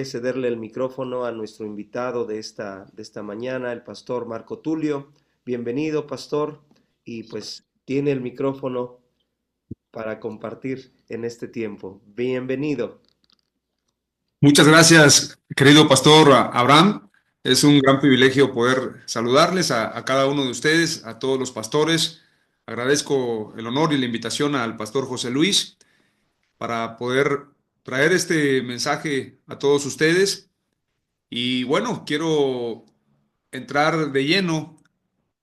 cederle el micrófono a nuestro invitado de esta mañana, el pastor Marco Tulio. Bienvenido, pastor, y pues tiene el micrófono para compartir en este tiempo. Bienvenido. Muchas gracias, querido pastor Abraham. Es un gran privilegio poder saludarles a cada uno de ustedes, a todos los pastores. Agradezco el honor y la invitación al pastor José Luis para poder traer este mensaje a todos ustedes. Y bueno, quiero entrar de lleno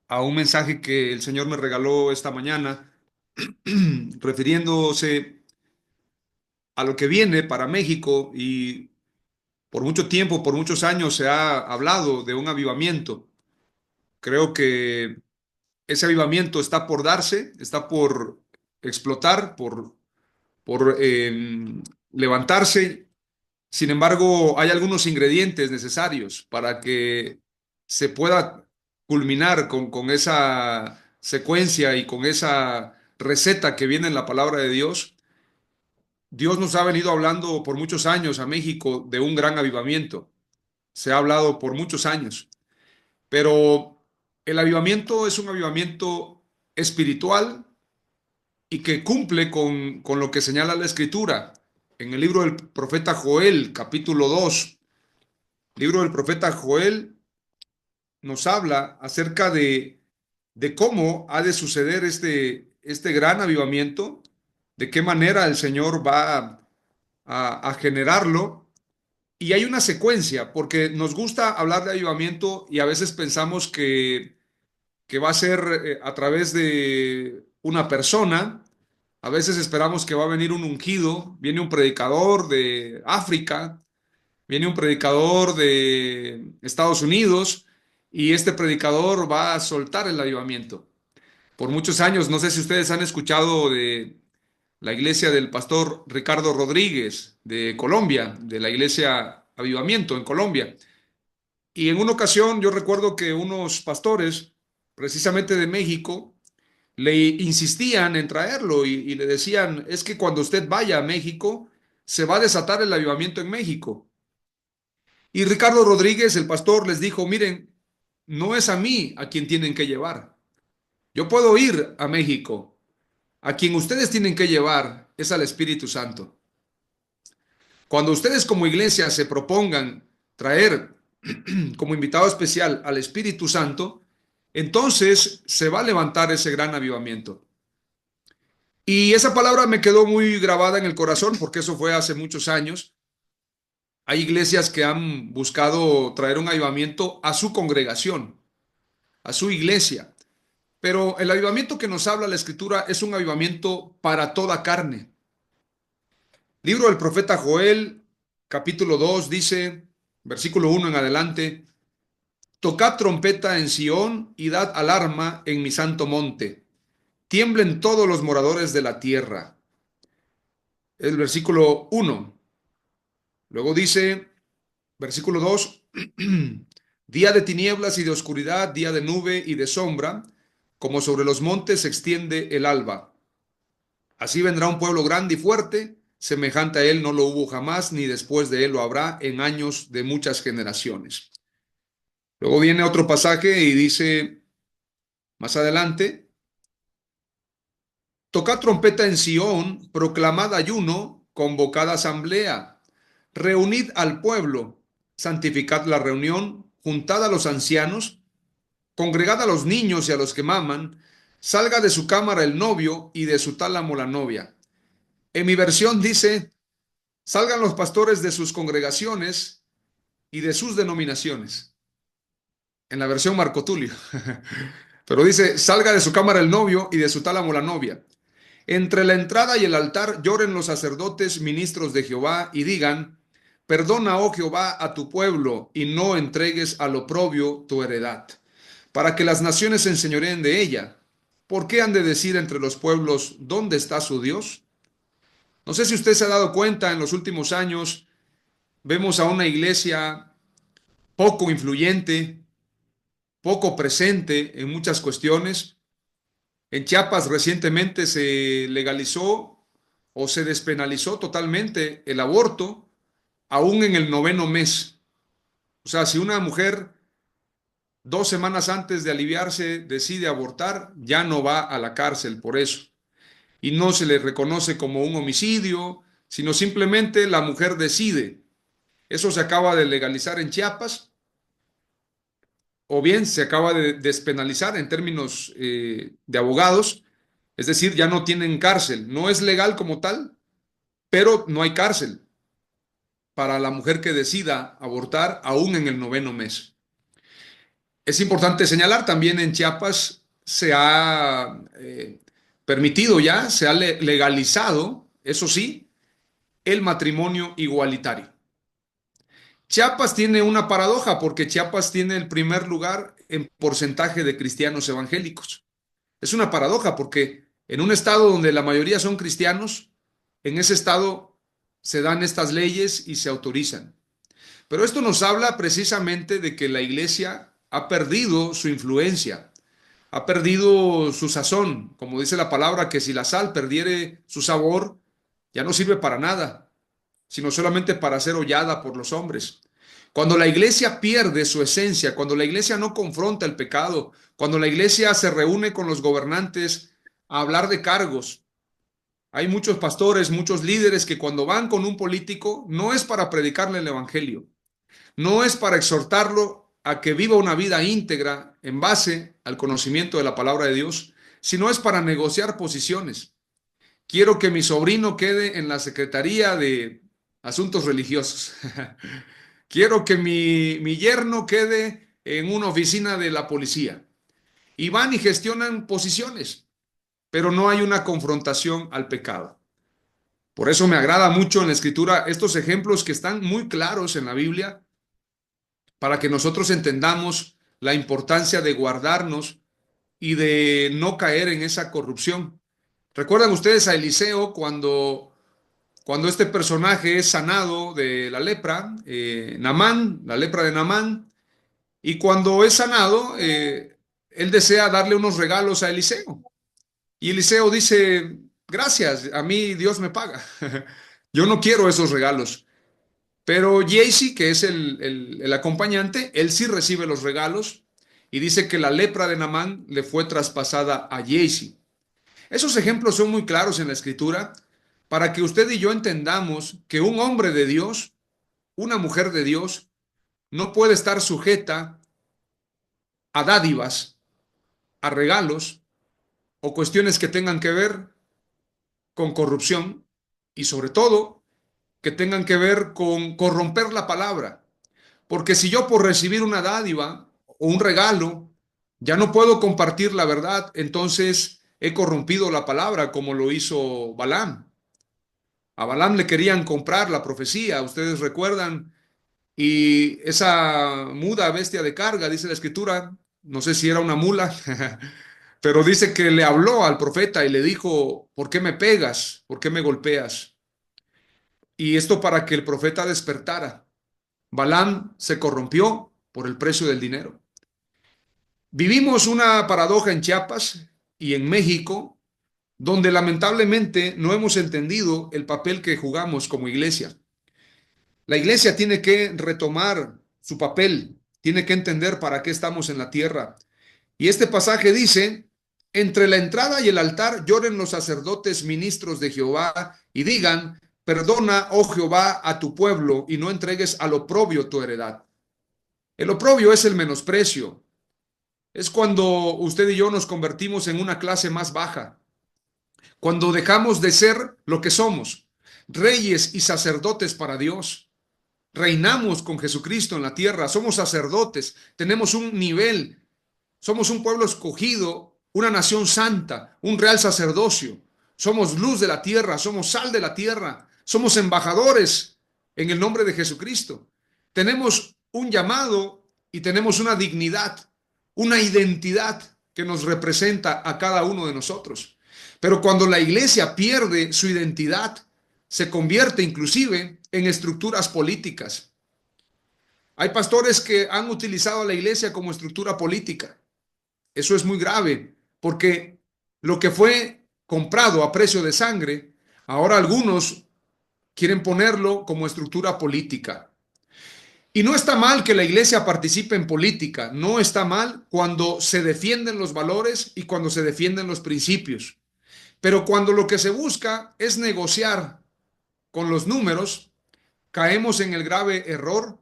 a un mensaje que el Señor me regaló esta mañana, refiriéndose a lo que viene para México. Y por mucho tiempo, por muchos años se ha hablado de un avivamiento. Creo que ese avivamiento está por darse, está por explotar, por levantarse. Sin embargo, hay algunos ingredientes necesarios para que se pueda culminar con esa secuencia y con esa receta que viene en la palabra de Dios. Dios nos ha venido hablando por muchos años a México de un gran avivamiento. Se ha hablado por muchos años. Pero el avivamiento es un avivamiento espiritual y que cumple con lo que señala la Escritura. En el libro del profeta Joel, capítulo 2, libro del profeta Joel nos habla acerca de cómo ha de suceder este gran avivamiento, de qué manera el Señor va a generarlo. Y hay una secuencia, porque nos gusta hablar de avivamiento y a veces pensamos que va a ser a través de una persona. A veces esperamos que va a venir un ungido, viene un predicador de África, viene un predicador de Estados Unidos y este predicador va a soltar el avivamiento. Por muchos años, no sé si ustedes han escuchado de la iglesia del pastor Ricardo Rodríguez de Colombia, de la iglesia Avivamiento en Colombia. Y en una ocasión yo recuerdo que unos pastores, precisamente de México, le insistían en traerlo y le decían, es que cuando usted vaya a México, se va a desatar el avivamiento en México. Y Ricardo Rodríguez, el pastor, les dijo, miren, no es a mí a quien tienen que llevar. Yo puedo ir a México. A quien ustedes tienen que llevar es al Espíritu Santo. Cuando ustedes como iglesia se propongan traer como invitado especial al Espíritu Santo, entonces se va a levantar ese gran avivamiento. Y esa palabra me quedó muy grabada en el corazón porque eso fue hace muchos años. Hay iglesias que han buscado traer un avivamiento a su congregación, a su iglesia. Pero el avivamiento que nos habla la Escritura es un avivamiento para toda carne. Libro del profeta Joel, capítulo 2, dice, versículo 1 en adelante, tocad trompeta en Sión y dad alarma en mi santo monte. Tiemblen todos los moradores de la tierra. El versículo 1. Luego dice, versículo 2, día de tinieblas y de oscuridad, día de nube y de sombra, como sobre los montes se extiende el alba. Así vendrá un pueblo grande y fuerte, semejante a él no lo hubo jamás, ni después de él lo habrá en años de muchas generaciones. Luego viene otro pasaje y dice más adelante, tocad trompeta en Sión, proclamad ayuno, convocad asamblea, reunid al pueblo, santificad la reunión, juntad a los ancianos, congregad a los niños y a los que maman, salga de su cámara el novio y de su tálamo la novia. En mi versión dice, salgan los pastores de sus congregaciones y de sus denominaciones. En la versión Marco Tulio. Pero dice, salga de su cámara el novio y de su tálamo la novia. Entre la entrada y el altar lloren los sacerdotes, ministros de Jehová, y digan, perdona, oh Jehová, a tu pueblo, y no entregues al oprobio tu heredad, para que las naciones se enseñoreen de ella. ¿Por qué han de decir entre los pueblos, ¿dónde está su Dios? No sé si usted se ha dado cuenta, en los últimos años vemos a una iglesia poco influyente, poco presente en muchas cuestiones. En Chiapas recientemente se legalizó o se despenalizó totalmente el aborto aún en el noveno mes. O sea, si una mujer 2 semanas antes de aliviarse decide abortar, ya no va a la cárcel por eso. Y no se le reconoce como un homicidio, sino simplemente la mujer decide. Eso se acaba de legalizar en Chiapas, o bien se acaba de despenalizar en términos de abogados, es decir, ya no tienen cárcel. No es legal como tal, pero no hay cárcel para la mujer que decida abortar aún en el noveno mes. Es importante señalar, también en Chiapas se ha permitido ya, se ha legalizado, eso sí, el matrimonio igualitario. Chiapas tiene una paradoja porque Chiapas tiene el primer lugar en porcentaje de cristianos evangélicos. Es una paradoja porque en un estado donde la mayoría son cristianos, en ese estado se dan estas leyes y se autorizan. Pero esto nos habla precisamente de que la iglesia ha perdido su influencia, ha perdido su sazón, como dice la palabra, que si la sal perdiere su sabor, ya no sirve para nada, sino solamente para ser hollada por los hombres. Cuando la iglesia pierde su esencia, cuando la iglesia no confronta el pecado, cuando la iglesia se reúne con los gobernantes a hablar de cargos, hay muchos pastores, muchos líderes que cuando van con un político no es para predicarle el evangelio, no es para exhortarlo a que viva una vida íntegra en base al conocimiento de la palabra de Dios, sino es para negociar posiciones. Quiero que mi sobrino quede en la Secretaría de Asuntos Religiosos. Quiero que mi yerno quede en una oficina de la policía. Y van y gestionan posiciones, pero no hay una confrontación al pecado. Por eso me agrada mucho en la Escritura estos ejemplos que están muy claros en la Biblia para que nosotros entendamos la importancia de guardarnos y de no caer en esa corrupción. ¿Recuerdan ustedes a Eliseo cuando este personaje es sanado de la lepra, Naamán, la lepra de Naamán, y cuando es sanado, él desea darle unos regalos a Eliseo. Y Eliseo dice, gracias, a mí Dios me paga. Yo no quiero esos regalos. Pero Jaycee, que es el acompañante, él sí recibe los regalos y dice que la lepra de Naamán le fue traspasada a Jaycee. Esos ejemplos son muy claros en la Escritura para que usted y yo entendamos que un hombre de Dios, una mujer de Dios, no puede estar sujeta a dádivas, a regalos o cuestiones que tengan que ver con corrupción y sobre todo que tengan que ver con corromper la palabra. Porque si yo por recibir una dádiva o un regalo ya no puedo compartir la verdad, entonces he corrompido la palabra como lo hizo Balaam. A Balaam le querían comprar la profecía, ustedes recuerdan, y esa muda bestia de carga, dice la escritura, no sé si era una mula, pero dice que le habló al profeta y le dijo, ¿por qué me pegas? ¿Por qué me golpeas? Y esto para que el profeta despertara. Balaam se corrompió por el precio del dinero. Vivimos una paradoja en Chiapas y en México, donde lamentablemente no hemos entendido el papel que jugamos como iglesia. La iglesia tiene que retomar su papel, tiene que entender para qué estamos en la tierra. Y este pasaje dice, entre la entrada y el altar lloren los sacerdotes ministros de Jehová y digan, perdona, oh Jehová, a tu pueblo y no entregues al oprobio tu heredad. El oprobio es el menosprecio. Es cuando usted y yo nos convertimos en una clase más baja, cuando dejamos de ser lo que somos, reyes y sacerdotes para Dios. Reinamos con Jesucristo en la tierra, somos sacerdotes, tenemos un nivel, somos un pueblo escogido, una nación santa, un real sacerdocio. Somos luz de la tierra, somos sal de la tierra, somos embajadores en el nombre de Jesucristo. Tenemos un llamado y tenemos una dignidad, una identidad que nos representa a cada uno de nosotros. Pero cuando la iglesia pierde su identidad, se convierte inclusive en estructuras políticas. Hay pastores que han utilizado a la iglesia como estructura política. Eso es muy grave, porque lo que fue comprado a precio de sangre, ahora algunos quieren ponerlo como estructura política. Y no está mal que la iglesia participe en política, no está mal cuando se defienden los valores y cuando se defienden los principios. Pero cuando lo que se busca es negociar con los números, caemos en el grave error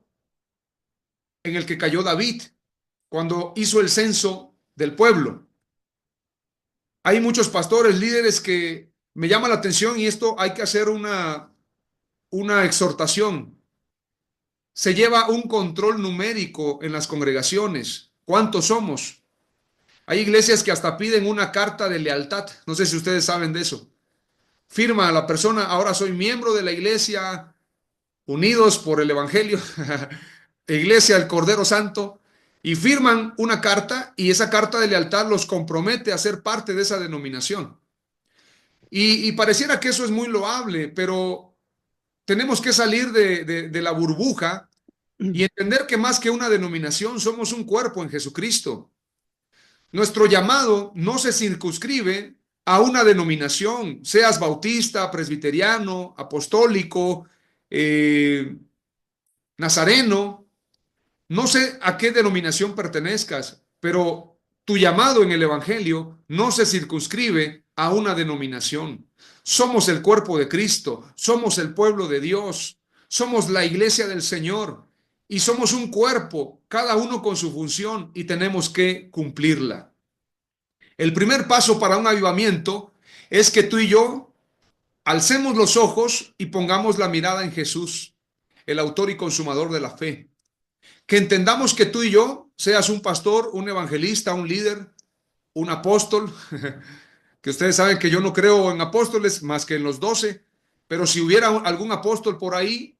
en el que cayó David cuando hizo el censo del pueblo. Hay muchos pastores, líderes que me llama la atención y esto hay que hacer una exhortación. Se lleva un control numérico en las congregaciones. ¿Cuántos somos? Hay iglesias que hasta piden una carta de lealtad. No sé si ustedes saben de eso. Firma a la persona, ahora soy miembro de la iglesia, unidos por el Evangelio, Iglesia del Cordero Santo, y firman una carta y esa carta de lealtad los compromete a ser parte de esa denominación. Y pareciera que eso es muy loable, pero tenemos que salir de la burbuja y entender que más que una denominación somos un cuerpo en Jesucristo. Nuestro llamado no se circunscribe a una denominación, seas bautista, presbiteriano, apostólico, nazareno, no sé a qué denominación pertenezcas, pero tu llamado en el Evangelio no se circunscribe a una denominación. Somos el cuerpo de Cristo, somos el pueblo de Dios, somos la iglesia del Señor y somos un cuerpo, cada uno con su función y tenemos que cumplirla. El primer paso para un avivamiento es que tú y yo alcemos los ojos y pongamos la mirada en Jesús, el autor y consumador de la fe. Que entendamos que tú y yo, seas un pastor, un evangelista, un líder, un apóstol, que ustedes saben que yo no creo en apóstoles más que en los 12, pero si hubiera algún apóstol por ahí,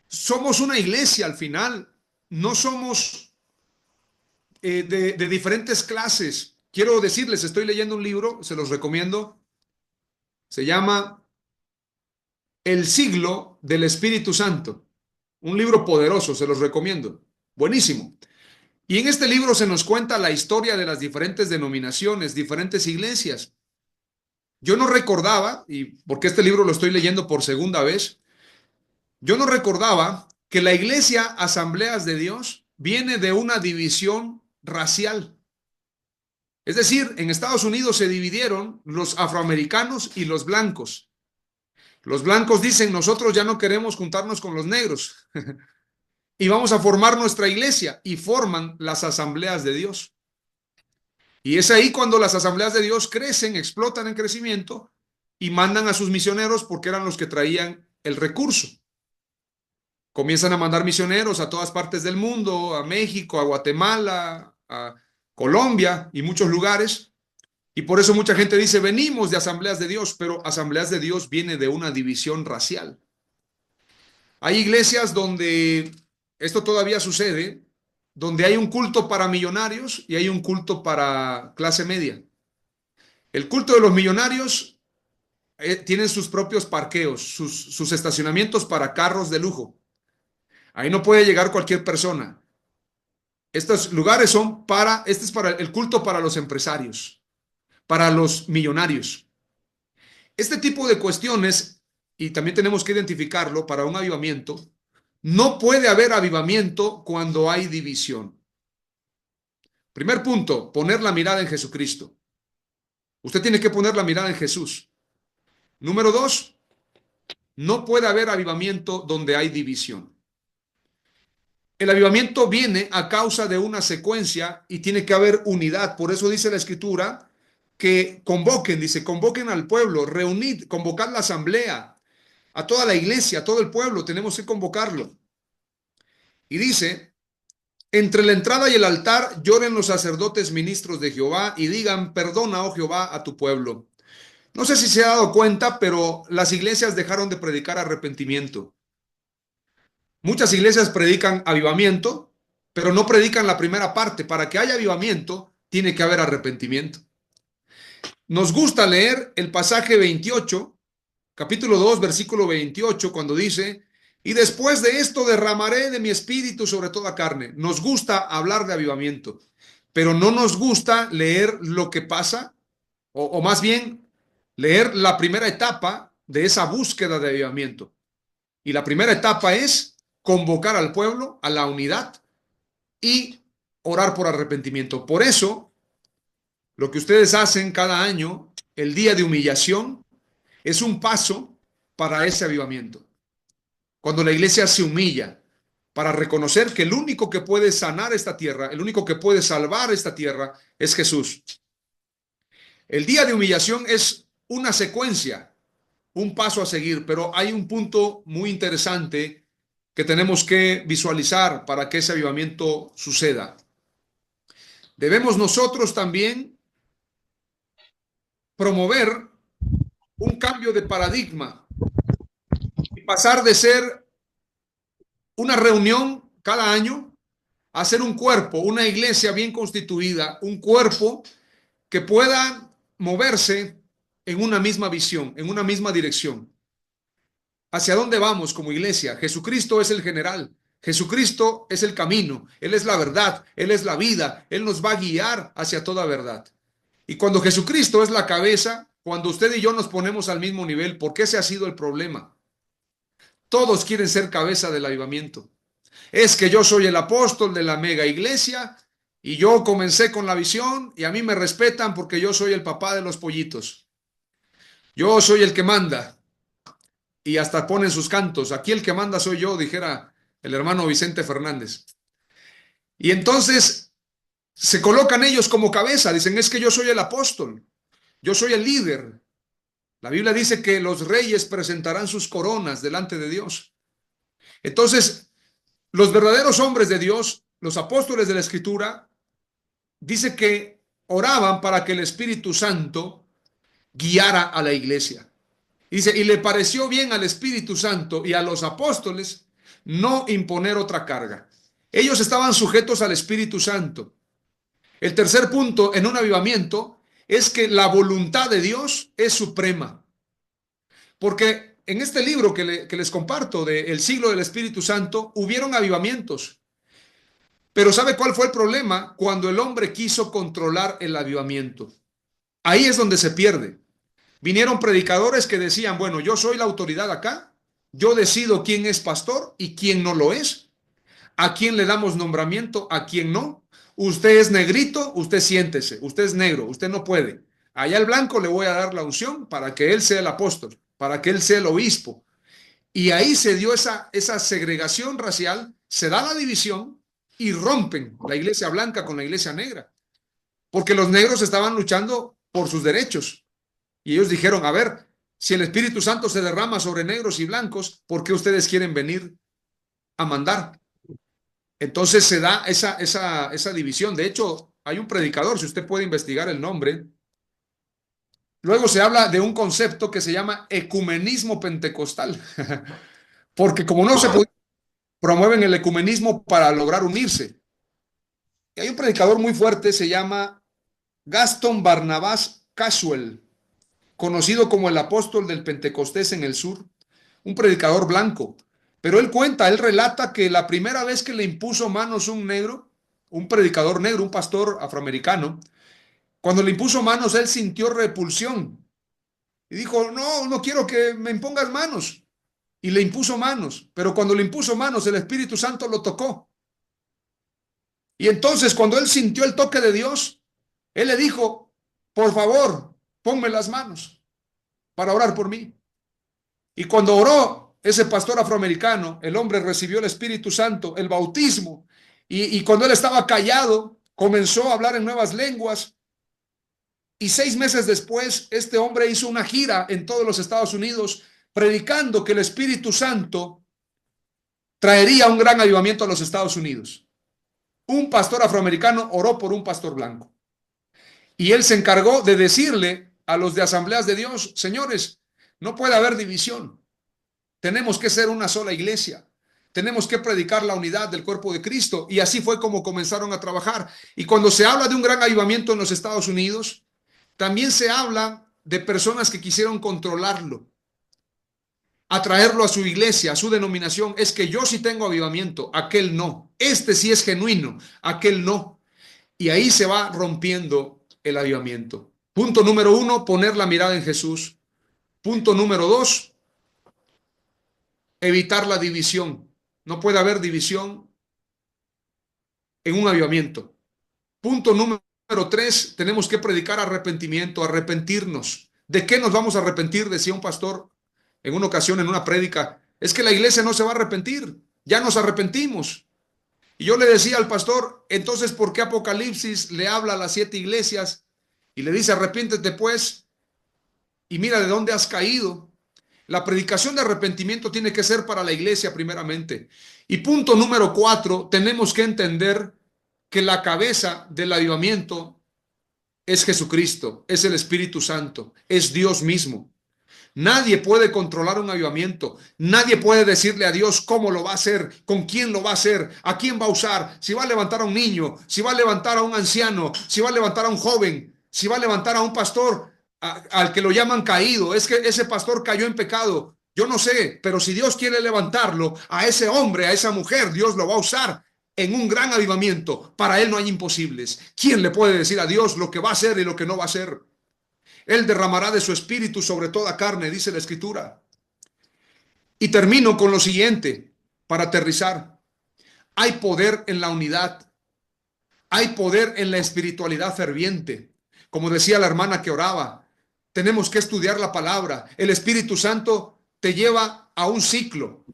somos una iglesia al final, no somos de diferentes clases. Quiero decirles, estoy leyendo un libro, se los recomiendo, se llama El siglo del Espíritu Santo, un libro poderoso, se los recomiendo, buenísimo. Y en este libro se nos cuenta la historia de las diferentes denominaciones, diferentes iglesias. Yo no recordaba, y porque este libro lo estoy leyendo por segunda vez, yo no recordaba que la iglesia Asambleas de Dios viene de una división racial. Es decir, en Estados Unidos se dividieron los afroamericanos y los blancos. Los blancos dicen, nosotros ya no queremos juntarnos con los negros y vamos a formar nuestra iglesia y forman las Asambleas de Dios. Y es ahí cuando las Asambleas de Dios crecen, explotan en crecimiento y mandan a sus misioneros porque eran los que traían el recurso. Comienzan a mandar misioneros a todas partes del mundo, a México, a Guatemala, a Colombia y muchos lugares. Y por eso mucha gente dice, venimos de Asambleas de Dios, pero Asambleas de Dios viene de una división racial. Hay iglesias donde esto todavía sucede, donde hay un culto para millonarios y hay un culto para clase media. El culto de los millonarios tienen sus propios parqueos, sus estacionamientos para carros de lujo. Ahí no puede llegar cualquier persona. Estos lugares son este es para el culto para los empresarios, para los millonarios. Este tipo de cuestiones, y también tenemos que identificarlo para un avivamiento, no puede haber avivamiento cuando hay división. Primer punto, poner la mirada en Jesucristo. Usted tiene que poner la mirada en Jesús. Número 2, no puede haber avivamiento donde hay división. El avivamiento viene a causa de una secuencia y tiene que haber unidad. Por eso dice la Escritura que convoquen, dice, convoquen al pueblo, reunid, convocad la asamblea, a toda la iglesia, a todo el pueblo, tenemos que convocarlo. Y dice, entre la entrada y el altar lloren los sacerdotes ministros de Jehová y digan, perdona, oh Jehová, a tu pueblo. No sé si se ha dado cuenta, pero las iglesias dejaron de predicar arrepentimiento. Muchas iglesias predican avivamiento, pero no predican la primera parte. Para que haya avivamiento, tiene que haber arrepentimiento. Nos gusta leer el pasaje 28, capítulo 2, versículo 28, cuando dice, y después de esto derramaré de mi espíritu sobre toda carne. Nos gusta hablar de avivamiento, pero no nos gusta leer lo que pasa, o más bien leer la primera etapa de esa búsqueda de avivamiento. Y la primera etapa es convocar al pueblo a la unidad y orar por arrepentimiento. Por eso, lo que ustedes hacen cada año, el día de humillación, es un paso para ese avivamiento. Cuando la iglesia se humilla para reconocer que el único que puede sanar esta tierra, el único que puede salvar esta tierra es Jesús. El día de humillación es una secuencia, un paso a seguir, pero hay un punto muy interesante que tenemos que visualizar para que ese avivamiento suceda. Debemos nosotros también promover un cambio de paradigma y pasar de ser una reunión cada año a ser un cuerpo, una iglesia bien constituida, un cuerpo que pueda moverse en una misma visión, en una misma dirección. ¿Hacia dónde vamos como iglesia? Jesucristo es el general. Jesucristo es el camino, Él es la verdad, Él es la vida, Él nos va a guiar hacia toda verdad. Y cuando Jesucristo es la cabeza, cuando usted y yo nos ponemos al mismo nivel, porque ese ha sido el problema. Todos quieren ser cabeza del avivamiento. Es que yo soy el apóstol de la mega iglesia y yo comencé con la visión y a mí me respetan porque yo soy el papá de los pollitos. Yo soy el que manda. Y hasta ponen sus cantos. Aquí el que manda soy yo, dijera el hermano Vicente Fernández. Y entonces se colocan ellos como cabeza. Dicen, es que yo soy el apóstol. Yo soy el líder. La Biblia dice que los reyes presentarán sus coronas delante de Dios. Entonces, los verdaderos hombres de Dios, los apóstoles de la Escritura, dice que oraban para que el Espíritu Santo guiara a la iglesia. Dice, y le pareció bien al Espíritu Santo y a los apóstoles no imponer otra carga. Ellos estaban sujetos al Espíritu Santo. El tercer punto en un avivamiento es que la voluntad de Dios es suprema. Porque en este libro que les comparto de El siglo del Espíritu Santo, hubieron avivamientos. Pero ¿sabe cuál fue el problema? Cuando el hombre quiso controlar el avivamiento. Ahí es donde se pierde. Vinieron predicadores que decían, bueno, yo soy la autoridad acá, yo decido quién es pastor y quién no lo es, a quién le damos nombramiento, a quién no. Usted es negrito, usted siéntese, usted es negro, usted no puede. Allá al blanco le voy a dar la unción para que él sea el apóstol, para que él sea el obispo. Y ahí se dio esa segregación racial, se da la división y rompen la iglesia blanca con la iglesia negra, porque los negros estaban luchando por sus derechos. Y ellos dijeron, a ver, si el Espíritu Santo se derrama sobre negros y blancos, ¿por qué ustedes quieren venir a mandar? Entonces se da esa división. De hecho, hay un predicador, si usted puede investigar el nombre. Luego se habla de un concepto que se llama ecumenismo pentecostal, porque como no se promueven el ecumenismo para lograr unirse. Y hay un predicador muy fuerte, se llama Gaston Barnabas Caswell, conocido como el apóstol del Pentecostés en el sur, un predicador blanco. Pero él cuenta, él relata que la primera vez que le impuso manos un negro, un predicador negro, un pastor afroamericano, cuando le impuso manos, él sintió repulsión y dijo, no, no quiero que me impongas manos. Y le impuso manos, pero cuando le impuso manos, el Espíritu Santo lo tocó. Y entonces, cuando él sintió el toque de Dios, él le dijo, por favor, ponme las manos para orar por mí. Y cuando oró ese pastor afroamericano, el hombre recibió el Espíritu Santo, el bautismo, y cuando él estaba callado, comenzó a hablar en nuevas lenguas. Y 6 meses después, este hombre hizo una gira en todos los Estados Unidos, predicando que el Espíritu Santo traería un gran avivamiento a los Estados Unidos. Un pastor afroamericano oró por un pastor blanco. Y él se encargó de decirle a los de Asambleas de Dios, señores, no puede haber división. Tenemos que ser una sola iglesia. Tenemos que predicar la unidad del cuerpo de Cristo. Y así fue como comenzaron a trabajar. Y cuando se habla de un gran avivamiento en los Estados Unidos, también se habla de personas que quisieron controlarlo, atraerlo a su iglesia, a su denominación. Es que yo sí tengo avivamiento, aquel no. Este sí es genuino, aquel no. Y ahí se va rompiendo el avivamiento. Punto número 1, poner la mirada en Jesús. Punto número 2, evitar la división. No puede haber división en un avivamiento. Punto número 3, tenemos que predicar arrepentimiento, arrepentirnos. ¿De qué nos vamos a arrepentir? Decía un pastor en una ocasión en una prédica. Es que la iglesia no se va a arrepentir, ya nos arrepentimos. Y yo le decía al pastor, entonces, ¿por qué Apocalipsis le habla a las 7 iglesias y le dice, arrepiéntete pues y mira de dónde has caído? La predicación de arrepentimiento tiene que ser para la iglesia primeramente. Y punto número 4, tenemos que entender que la cabeza del avivamiento es Jesucristo, es el Espíritu Santo, es Dios mismo. Nadie puede controlar un avivamiento. Nadie puede decirle a Dios cómo lo va a hacer, con quién lo va a hacer, a quién va a usar, si va a levantar a un niño, si va a levantar a un anciano, si va a levantar a un joven, si va a levantar a un pastor al que lo llaman caído. Es que ese pastor cayó en pecado. Yo no sé, pero si Dios quiere levantarlo, a ese hombre, a esa mujer, Dios lo va a usar en un gran avivamiento. Para él no hay imposibles. ¿Quién le puede decir a Dios lo que va a hacer y lo que no va a hacer? Él derramará de su espíritu sobre toda carne, dice la Escritura. Y termino con lo siguiente, para aterrizar. Hay poder en la unidad. Hay poder en la espiritualidad ferviente. Como decía la hermana que oraba, tenemos que estudiar la palabra. El Espíritu Santo te lleva a un ciclo.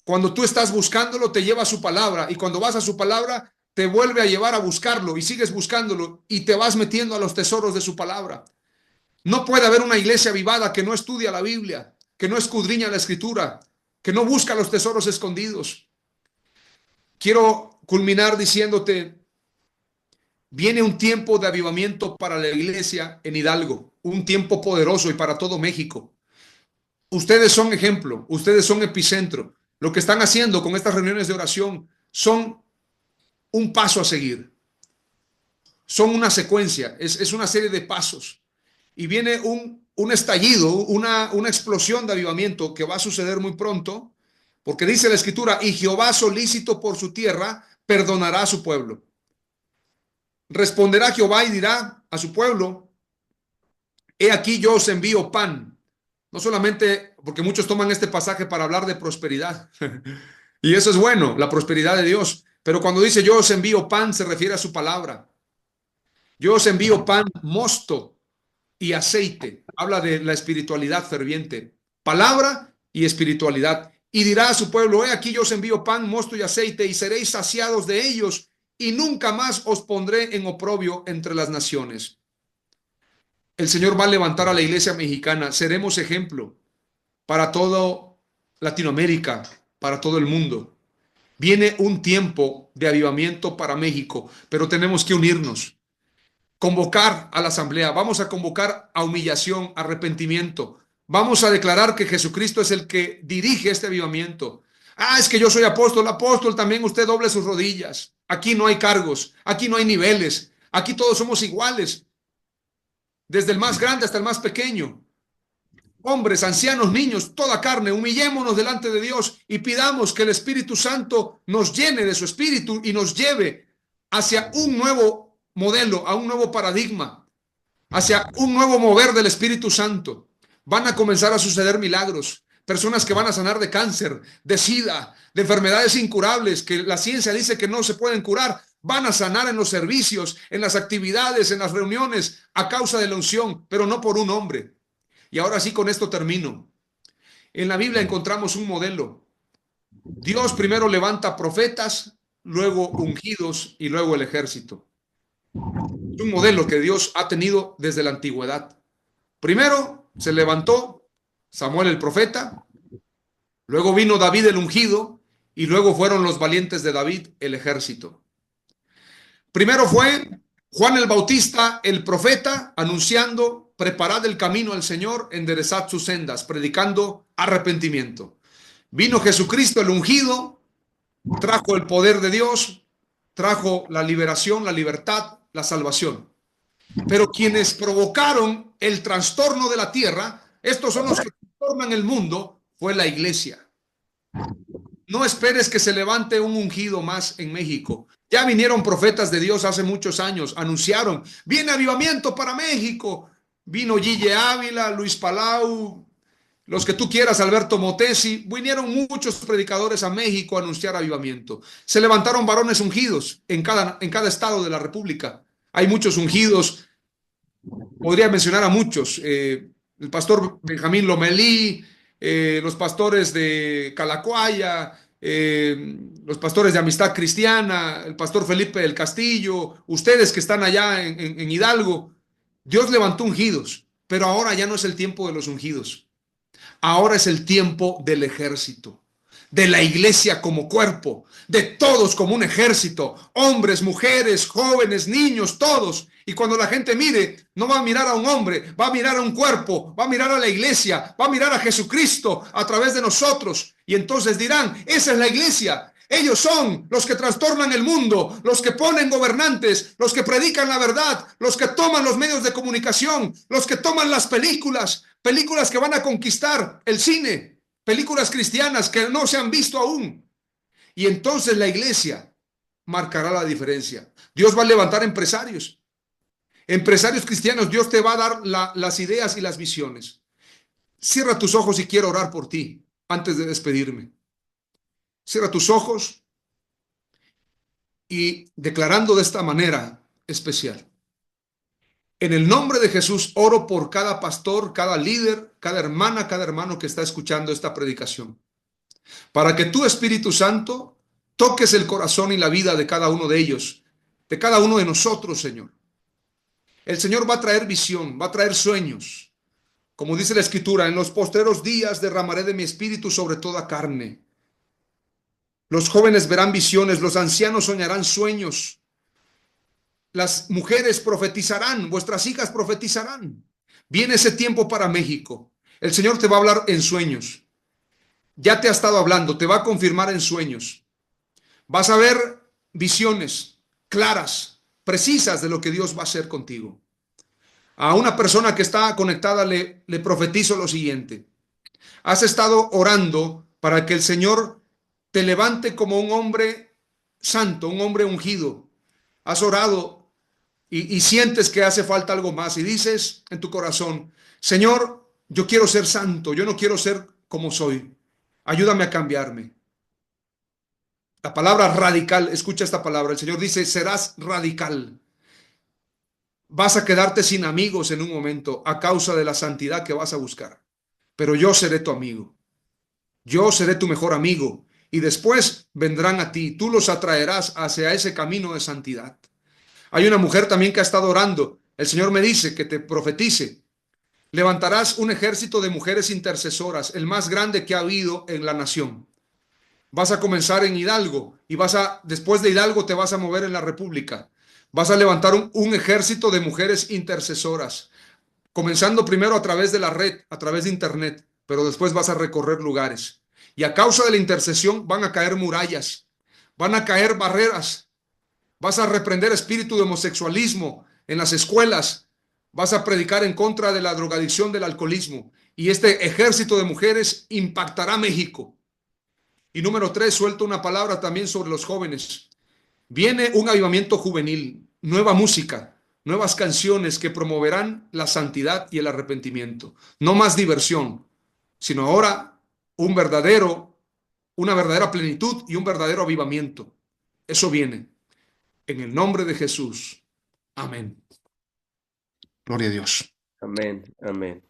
Cuando tú estás buscándolo, te lleva a su palabra. Y cuando vas a su palabra, te vuelve a llevar a buscarlo. Y sigues buscándolo. Y te vas metiendo a los tesoros de su palabra. No puede haber una iglesia avivada que no estudia la Biblia, que no escudriña la Escritura, que no busca los tesoros escondidos. Quiero culminar diciéndote, viene un tiempo de avivamiento para la iglesia en Hidalgo, un tiempo poderoso y para todo México. Ustedes son ejemplo, ustedes son epicentro. Lo que están haciendo con estas reuniones de oración son un paso a seguir, son una secuencia, es una serie de pasos. Y viene un estallido, una explosión de avivamiento que va a suceder muy pronto, porque dice la Escritura, y Jehová solícito por su tierra, perdonará a su pueblo. Responderá Jehová y dirá a su pueblo, he aquí yo os envío pan. No solamente porque muchos toman este pasaje para hablar de prosperidad, y eso es bueno, la prosperidad de Dios, pero cuando dice yo os envío pan, se refiere a su palabra. Yo os envío pan, mosto y aceite. Habla de la espiritualidad ferviente. Palabra y espiritualidad. Y dirá a su pueblo, he aquí yo os envío pan, mosto y aceite, y seréis saciados de ellos, y nunca más os pondré en oprobio entre las naciones. El Señor va a levantar a la iglesia mexicana. Seremos ejemplo para toda Latinoamérica, para todo el mundo. Viene un tiempo de avivamiento para México, pero tenemos que unirnos. Convocar a la asamblea, vamos a convocar a humillación, arrepentimiento. Vamos a declarar que Jesucristo es el que dirige este avivamiento. Es que yo soy apóstol, apóstol, también usted doble sus rodillas. Aquí no hay cargos, aquí no hay niveles, aquí todos somos iguales, desde el más grande hasta el más pequeño. Hombres, ancianos, niños, toda carne, humillémonos delante de Dios y pidamos que el Espíritu Santo nos llene de su Espíritu y nos lleve hacia un nuevo modelo, a un nuevo paradigma, hacia un nuevo mover del Espíritu Santo. Van a comenzar a suceder milagros. Personas que van a sanar de cáncer, de sida, de enfermedades incurables que la ciencia dice que no se pueden curar. Van a sanar en los servicios, en las actividades, en las reuniones, a causa de la unción, pero no por un hombre. Y ahora sí, con esto termino. En la Biblia encontramos un modelo. Dios primero levanta profetas, luego ungidos y luego el ejército. Es un modelo que Dios ha tenido desde la antigüedad. Primero se levantó Samuel el profeta, luego vino David el ungido y luego fueron los valientes de David el ejército. Primero fue Juan el Bautista, el profeta, anunciando, preparad el camino al Señor, enderezad sus sendas, predicando arrepentimiento. Vino Jesucristo el ungido, trajo el poder de Dios, trajo la liberación, la libertad, la salvación. Pero quienes provocaron el trastorno de la tierra, estos son los que trastornan el mundo, fue la iglesia. No esperes que se levante un ungido más en México. Ya vinieron profetas de Dios hace muchos años, anunciaron, viene avivamiento para México. Vino Gille Ávila, Luis Palau, los que tú quieras, Alberto Motesi, vinieron muchos predicadores a México a anunciar avivamiento. Se levantaron varones ungidos en cada estado de la República. Hay muchos ungidos, podría mencionar a muchos, el pastor Benjamín Lomelí, los pastores de Calacuaya, los pastores de Amistad Cristiana, el pastor Felipe del Castillo, ustedes que están allá en Hidalgo. Dios levantó ungidos, pero ahora ya no es el tiempo de los ungidos. Ahora es el tiempo del ejército, de la iglesia como cuerpo, de todos como un ejército, hombres, mujeres, jóvenes, niños, todos. Y cuando la gente mire, no va a mirar a un hombre, va a mirar a un cuerpo, va a mirar a la iglesia, va a mirar a Jesucristo a través de nosotros. Y entonces dirán, esa es la iglesia. Ellos son los que trastornan el mundo, los que ponen gobernantes, los que predican la verdad, los que toman los medios de comunicación, los que toman las películas que van a conquistar el cine, películas cristianas que no se han visto aún. Y entonces la iglesia marcará la diferencia. Dios va a levantar empresarios cristianos. Dios te va a dar las ideas y las visiones. Cierra tus ojos y quiero orar por ti antes de despedirme. Cierra tus ojos y declarando de esta manera especial. En el nombre de Jesús oro por cada pastor, cada líder, cada hermana, cada hermano que está escuchando esta predicación. Para que tú, Espíritu Santo, toques el corazón y la vida de cada uno de ellos, de cada uno de nosotros, Señor. El Señor va a traer visión, va a traer sueños. Como dice la Escritura, en los postreros días derramaré de mi espíritu sobre toda carne. Los jóvenes verán visiones, los ancianos soñarán sueños. Las mujeres profetizarán, vuestras hijas profetizarán. Viene ese tiempo para México. El Señor te va a hablar en sueños. Ya te ha estado hablando, te va a confirmar en sueños. Vas a ver visiones claras, precisas de lo que Dios va a hacer contigo. A una persona que está conectada le profetizo lo siguiente. Has estado orando para que el Señor te levante como un hombre santo, un hombre ungido. Has orado y sientes que hace falta algo más y dices en tu corazón, Señor, yo quiero ser santo, yo no quiero ser como soy. Ayúdame a cambiarme. La palabra radical, escucha esta palabra. El Señor dice, serás radical. Vas a quedarte sin amigos en un momento a causa de la santidad que vas a buscar. Pero yo seré tu amigo. Yo seré tu mejor amigo. Y después vendrán a ti. Tú los atraerás hacia ese camino de santidad. Hay una mujer también que ha estado orando. El Señor me dice que te profetice. Levantarás un ejército de mujeres intercesoras, el más grande que ha habido en la nación. Vas a comenzar en Hidalgo y después de Hidalgo te vas a mover en la República. Vas a levantar un ejército de mujeres intercesoras, comenzando primero a través de la red, a través de internet, pero después vas a recorrer lugares. Y a causa de la intercesión van a caer murallas, van a caer barreras. Vas a reprender espíritu de homosexualismo en las escuelas. Vas a predicar en contra de la drogadicción, del alcoholismo. Y este ejército de mujeres impactará México. Y número 3, suelto una palabra también sobre los jóvenes. Viene un avivamiento juvenil, nueva música, nuevas canciones que promoverán la santidad y el arrepentimiento. No más diversión, sino ahora una verdadera plenitud y un verdadero avivamiento. Eso viene. En el nombre de Jesús. Amén. Gloria a Dios. Amén, amén.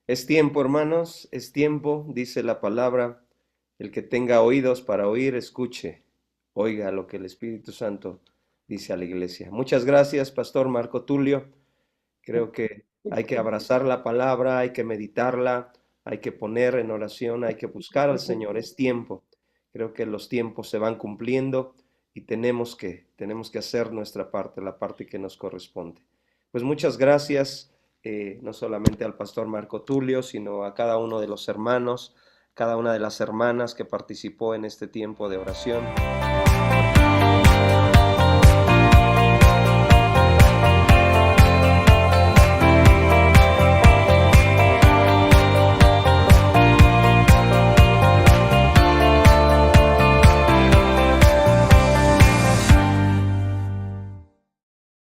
Es tiempo, hermanos, es tiempo, dice la palabra. El que tenga oídos para oír, escuche, oiga lo que el Espíritu Santo dice a la iglesia. Muchas gracias, Pastor Marco Tulio. Creo que hay que abrazar la palabra, hay que meditarla, hay que poner en oración, hay que buscar al Señor. Es tiempo. Creo que los tiempos se van cumpliendo y tenemos que hacer nuestra parte, la parte que nos corresponde. Pues muchas gracias, no solamente al Pastor Marco Tulio, sino a cada uno de los hermanos, cada una de las hermanas que participó en este tiempo de oración.